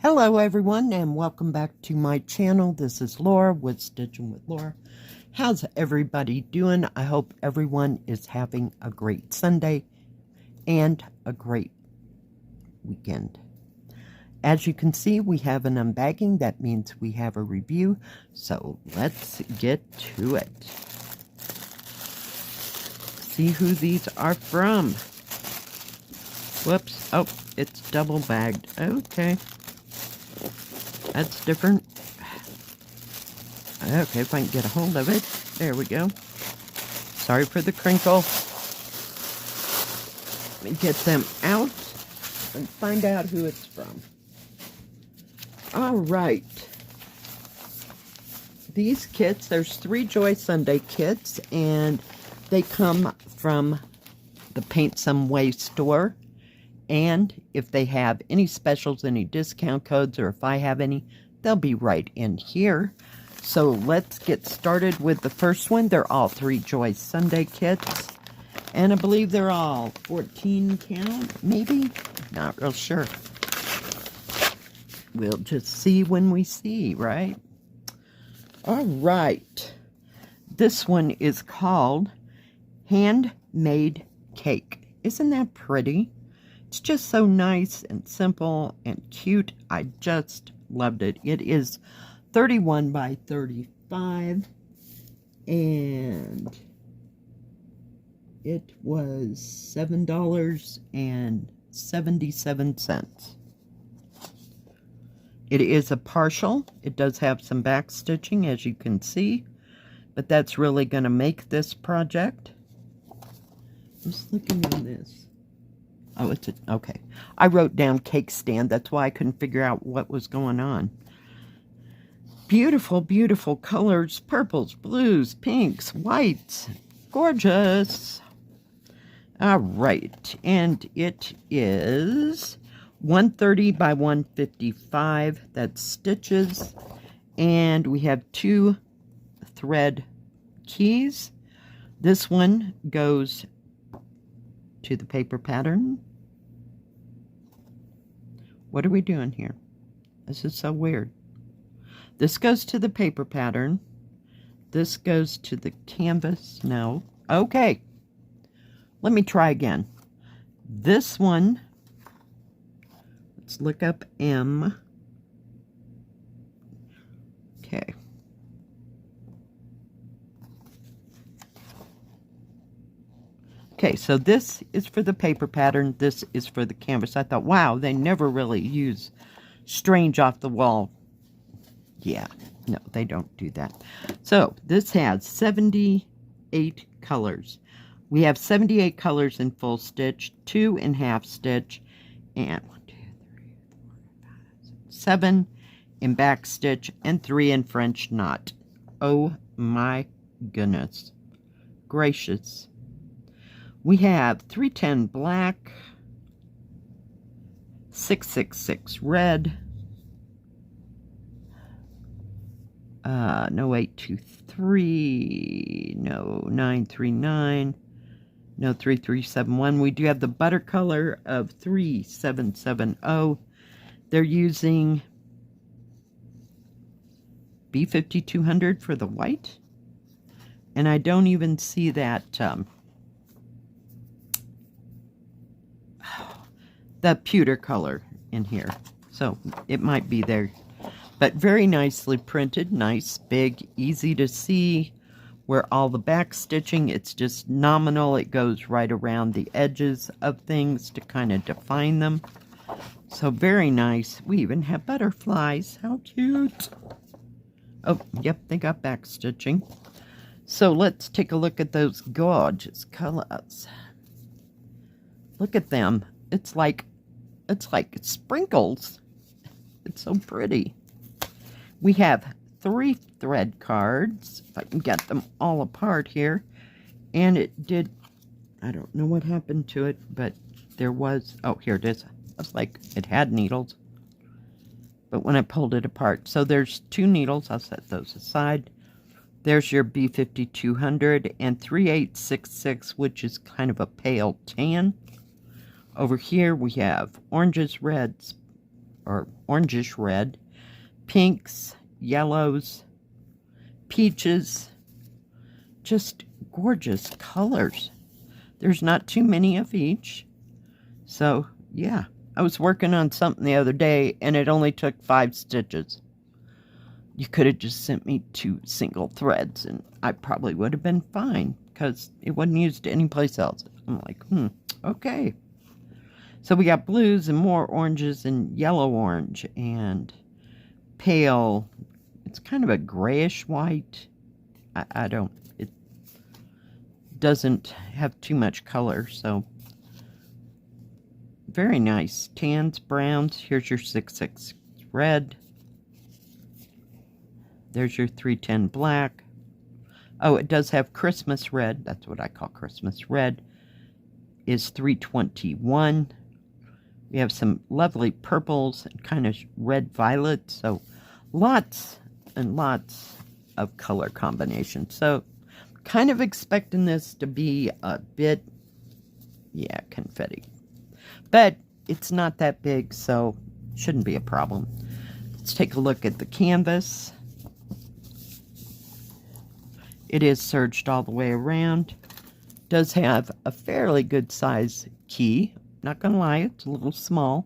Hello everyone and welcome back to my channel. This is Laura with Stitching with Laura. How's everybody doing? I hope everyone is having a great Sunday and a great weekend. As you can see, we have an unbagging. That means we have a review. So let's get to it. See who these are from. Whoops. Oh, it's double bagged. Okay. That's different. Okay, if I can get a hold of it. There we go. Sorry for the crinkle. Let me get them out and find out who it's from. All right. These kits, there's 3 Joy Sunday kits, and they come from the PaintSomeWay store. And if they have any specials, any discount codes, or if I have any, they'll be right in here. So let's get started with the first one. They're all 3 Joy Sunday kits. And I believe they're all 14 count, maybe? Not real sure. We'll just see when we see, right? All right. This one is called Handmade Cake. Isn't that pretty? It's just so nice and simple and cute. I just loved it. It is 31 by 35 and it was $7.77. It is a partial. It does have some back stitching, as you can see, but that's really going to make this project. Just looking on this. Oh, it's okay. I wrote down cake stand. That's why I couldn't figure out what was going on. Beautiful, beautiful colors. Purples, blues, pinks, whites. Gorgeous. All right. And it is 130 by 155. That's stitches. And we have 2 thread keys. This one goes to the paper pattern. What are we doing here? This is so weird. This goes to the paper pattern. This goes to the canvas. No. Okay. Let me try again. This one, let's look up M. Okay. Okay, so this is for the paper pattern. This is for the canvas. I thought, wow, they never really use strange off the wall. Yeah, no, they don't do that. So this has 78 colors. We have 78 colors in full stitch, 2 in half stitch, and 1, 2, 3, 4, 5, 6, 7 in back stitch, and 3 in French knot. Oh my goodness gracious. We have 310 black, 666 red, no 823, no 939, no 3371. We do have the butter color of 3770. They're using B5200 for the white, and I don't even see that the pewter color in here, so it might be there, but very nicely printed, nice, big, easy to see where all the back stitching, it's just nominal. It goes right around the edges of things to kind of define them, so very nice. We even have butterflies. How cute. Oh, yep, they got back stitching. So let's take a look at those gorgeous colors. Look at them. It's like sprinkles. It's so pretty. We have 3 thread cards, if I can get them all apart here. And it did, I don't know what happened to it, but there was, oh, here it is. I was like, it had needles. But when I pulled it apart, so there's 2 needles. I'll set those aside. There's your B5200 and 3866, which is kind of a pale tan. Over here we have oranges, reds, or orangish red, pinks, yellows, peaches, just gorgeous colors. There's not too many of each. So, yeah. I was working on something the other day, and it only took 5 stitches. You could have just sent me 2 single threads, and I probably would have been fine, because it wasn't used anyplace else. I'm like, okay. So we got blues and more oranges and yellow orange and pale. It's kind of a grayish white. It doesn't have too much color, so very nice. Tans, browns. Here's your 6/6 red. There's your 310 black. Oh, it does have Christmas red. That's what I call Christmas red. Is 321. We have some lovely purples and kind of red violet. So lots and lots of color combinations. So kind of expecting this to be a bit, yeah, confetti. But it's not that big, so shouldn't be a problem. Let's take a look at the canvas. It is serged all the way around. Does have a fairly good size key. Not gonna lie, it's a little small.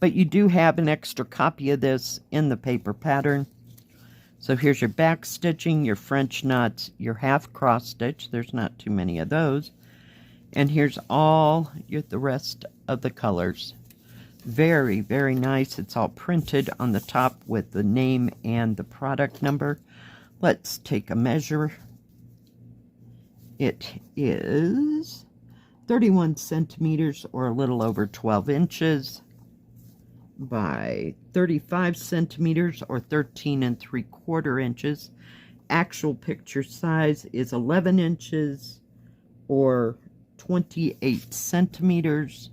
But you do have an extra copy of this in the paper pattern. So here's your back stitching, your French knots, your half cross stitch. There's not too many of those. And here's all the rest of the colors. Very, very nice. It's all printed on the top with the name and the product number. Let's take a measure. It is 31 centimeters, or a little over 12 inches, by 35 centimeters, or 13 3/4 inches. Actual picture size is 11 inches, or 28 centimeters,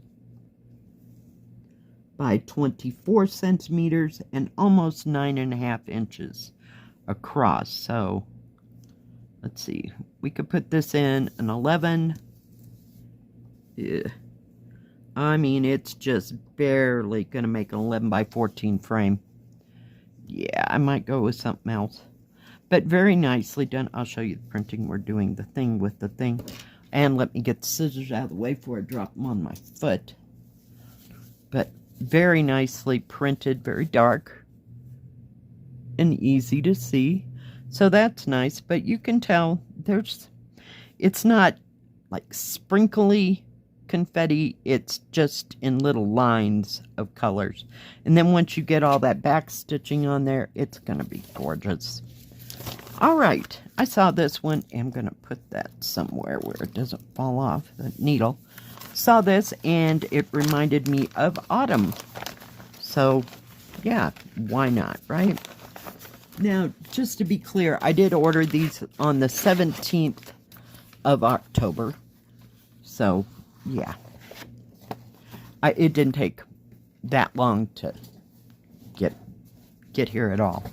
by 24 centimeters, and almost 9.5 inches across. So let's see, we could put this in an 11. Yeah. I mean, it's just barely going to make an 11 by 14 frame. Yeah, I might go with something else. But very nicely done. I'll show you the printing. We're doing the thing with the thing. And let me get the scissors out of the way before I drop them on my foot. But very nicely printed, very dark and easy to see. So that's nice, but you can tell it's not like sprinkly confetti, it's just in little lines of colors. And then once you get all that back stitching on there, it's going to be gorgeous. All right, I saw this one. I'm going to put that somewhere where it doesn't fall off, the needle. Saw this, and it reminded me of autumn. So, yeah, why not, right? Now, just to be clear, I did order these on the 17th of October. So, yeah. It didn't take that long to get here at all.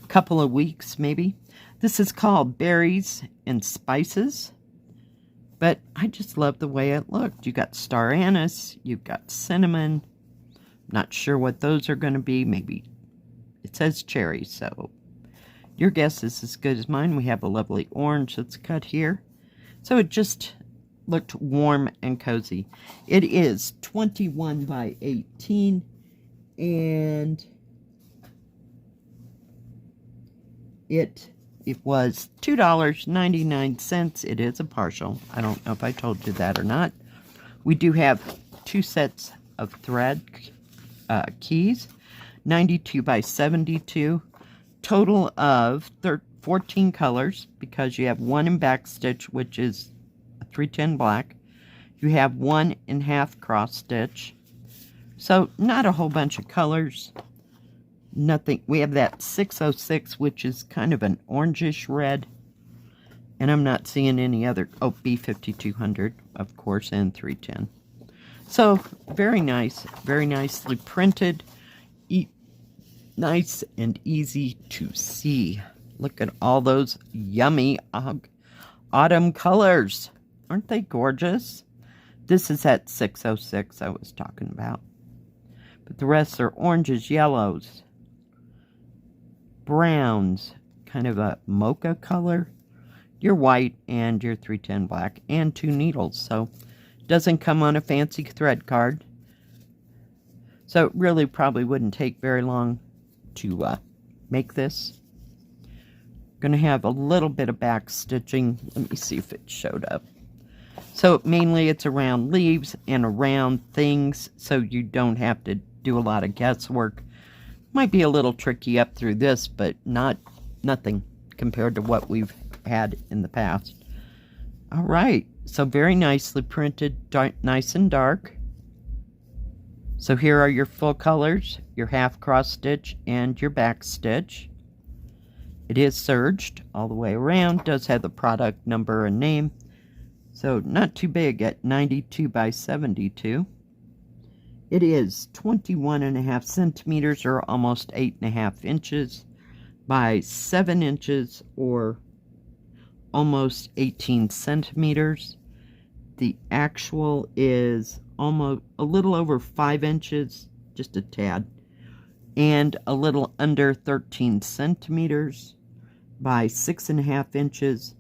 A couple of weeks, maybe. This is called Berries and Spices. But I just love the way it looked. You got star anise, you've got cinnamon. Not sure what those are going to be. Maybe it says cherry, so your guess is as good as mine. We have a lovely orange that's cut here. So it just looked warm and cozy. It is 21 by 18, and it was $2.99. It is a partial. I don't know if I told you that or not. We do have 2 sets of thread keys, 92 by 72, total of 14 colors, because you have 1 in back stitch, which is a 310 black. You have 1 in half cross stitch, so not a whole bunch of colors. Nothing. We have that 606, which is kind of an orangish red, and I'm not seeing any other. Oh, B5200, of course, and 310. So very nice, very nicely printed, nice and easy to see. Look at all those yummy autumn colors. Aren't they gorgeous? This is that 606 I was talking about. But the rest are oranges, yellows, browns, kind of a mocha color, your white, and your 310 black, and 2 needles. So it doesn't come on a fancy thread card. So it really probably wouldn't take very long to make this. Going to have a little bit of back stitching. Let me see if it showed up. So mainly it's around leaves and around things, so you don't have to do a lot of guesswork. Might be a little tricky up through this, but nothing compared to what we've had in the past. All right, so very nicely printed, nice and dark. So here are your full colors, your half cross stitch, and your back stitch. It is serged all the way around, does have the product number and name. So not too big at 92 by 72. It is 21.5 centimeters, or almost 8.5 inches, by 7 inches, or almost 18 centimeters. The actual is almost a little over 5 inches, just a tad, and a little under 13 centimeters by 6.5 inches,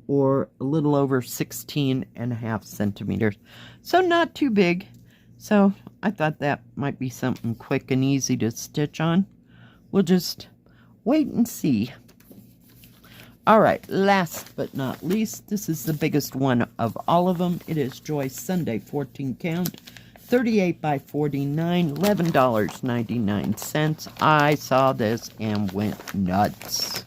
or a little over 16.5 centimeters. So not too big. So I thought that might be something quick and easy to stitch on. We'll just wait and see. All right, last but not least, this is the biggest one of all of them. It is Joy Sunday 14 count, 38 by 49, $11.99. I saw this and went nuts.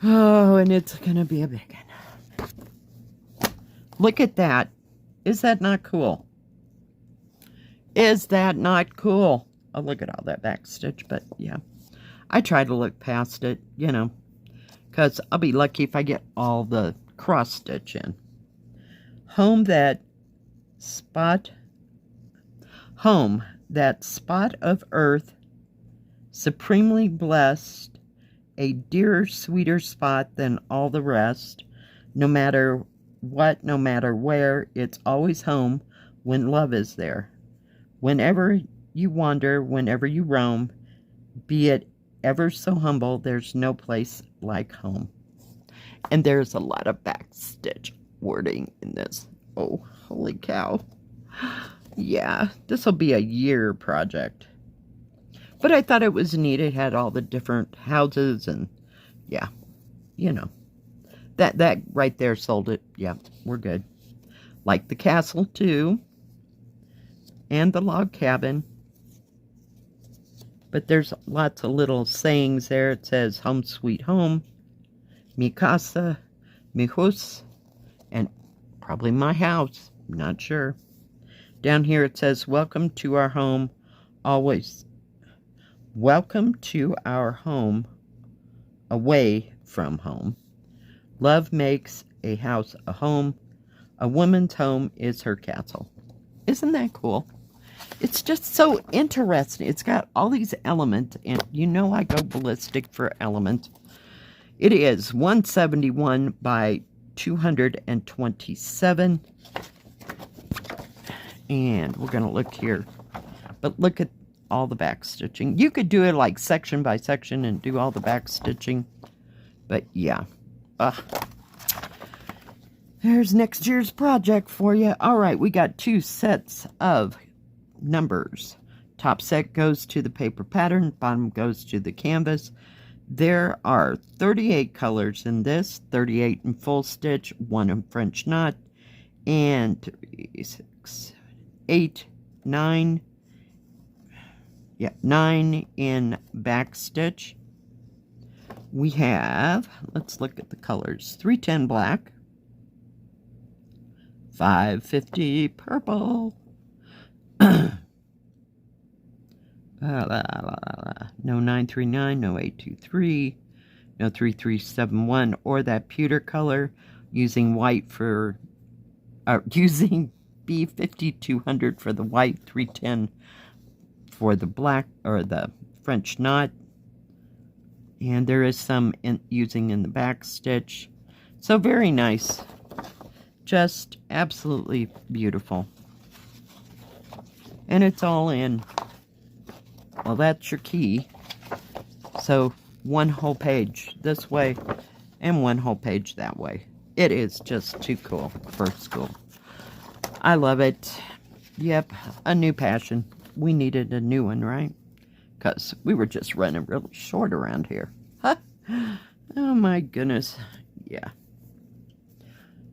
Oh, and it's gonna be a big one. Look at that. Is that not cool? Is that not cool? Oh, look at all that back stitch, but yeah. I try to look past it, you know, because I'll be lucky if I get all the cross stitch in. Home, that spot of earth, supremely blessed, a dearer, sweeter spot than all the rest. No matter what, no matter where, it's always home when love is there. Whenever you wander, whenever you roam, be it ever so humble, there's no place like home. And there's a lot of back stitch wording in this. Oh, holy cow. Yeah, this will be a year project. But I thought it was neat. It had all the different houses, and yeah, you know, that right there sold it. Yeah, we're good. Like the castle too, and the log cabin. But there's lots of little sayings there. It says home sweet home, mi casa, mi hus, and probably my house, not sure. Down here it says welcome to our home, always. Welcome to our home, away from home. Love makes a house a home. A woman's home is her castle. Isn't that cool? It's just so interesting. It's got all these elements, and you know I go ballistic for elements. It is 171 by 227. And we're going to look here. But look at all the back stitching. You could do it like section by section and do all the back stitching. But yeah. There's next year's project for you. All right, we got 2 sets of numbers. Top set goes to the paper pattern, bottom goes to the canvas. There are 38 colors in this, 38 in full stitch, 1 in French knot, and 3, 6, 7, 8, 9. Yeah, 9 in back stitch. We have, let's look at the colors, 310 black, 550 purple, no 939, no 823, no 3371, or that pewter color, using white for, using B5200 for the white, 310 for the black, or the French knot. And there is some using in the back stitch. So very nice. Just absolutely beautiful. And it's all in. Well, that's your key. So, one whole page this way and one whole page that way. It is just too cool for school. I love it. Yep, a new passion. We needed a new one, right? Because we were just running really short around here. Huh? Oh my goodness. Yeah.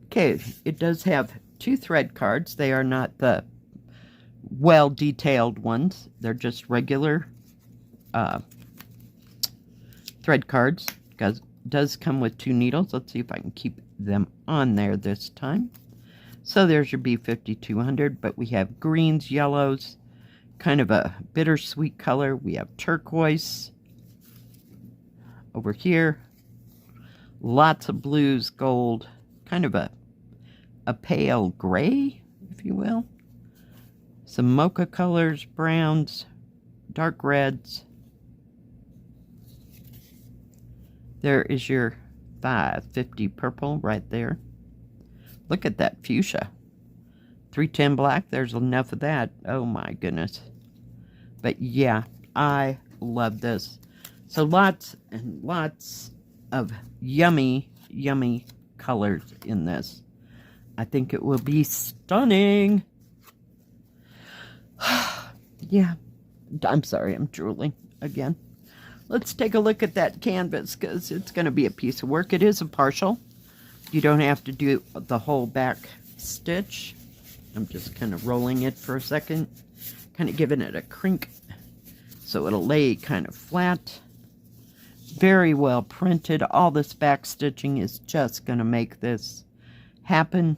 Okay, it does have 2 thread cards. They are not the well-detailed ones. They're just regular thread cards. It does come with 2 needles. Let's see if I can keep them on there this time. So there's your B5200, but we have greens, yellows, kind of a bittersweet color. We have turquoise over here. Lots of blues, gold, kind of a pale gray, if you will. Some mocha colors, browns, dark reds. There is your 550 purple right there. Look at that fuchsia. 310 black. There's enough of that. Oh my goodness. But yeah, I love this. So lots and lots of yummy, yummy colors in this. I think it will be stunning. Yeah. I'm sorry, I'm drooling again. Let's take a look at that canvas because it's going to be a piece of work. It is a partial. You don't have to do the whole back stitch. I'm just kind of rolling it for a second, kind of giving it a crink so it'll lay kind of flat. Very well printed. All this back stitching is just going to make this happen.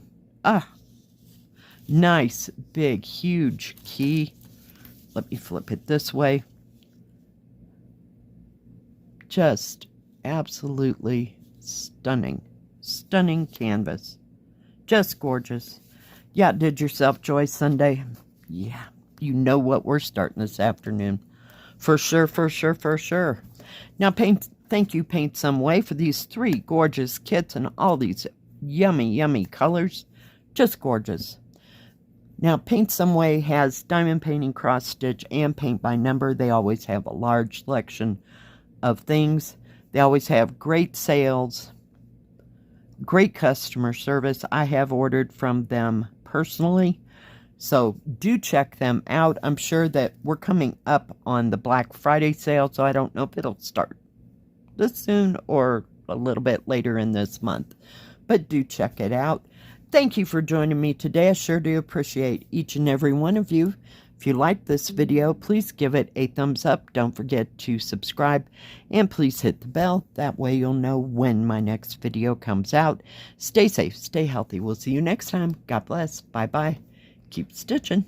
Nice, big, huge key. Let me flip it this way. Just absolutely stunning. Stunning canvas. Just gorgeous. Yeah, did yourself joy Sunday? Yeah, you know what we're starting this afternoon. For sure, for sure, for sure. Now, thank you, PaintSomeWay, for these 3 gorgeous kits and all these yummy, yummy colors. Just gorgeous. Now, PaintSomeWay has diamond painting, cross stitch, and paint by number. They always have a large selection of things. They always have great sales. Great customer service. I have ordered from them personally, so do check them out. I'm sure that we're coming up on the Black Friday sale, so I don't know if it'll start this soon or a little bit later in this month, but do check it out. Thank you for joining me today. I sure do appreciate each and every one of you. If you liked this video, please give it a thumbs up. Don't forget to subscribe, and please hit the bell. That way you'll know when my next video comes out. Stay safe, stay healthy. We'll see you next time. God bless. Bye-bye. Keep stitching.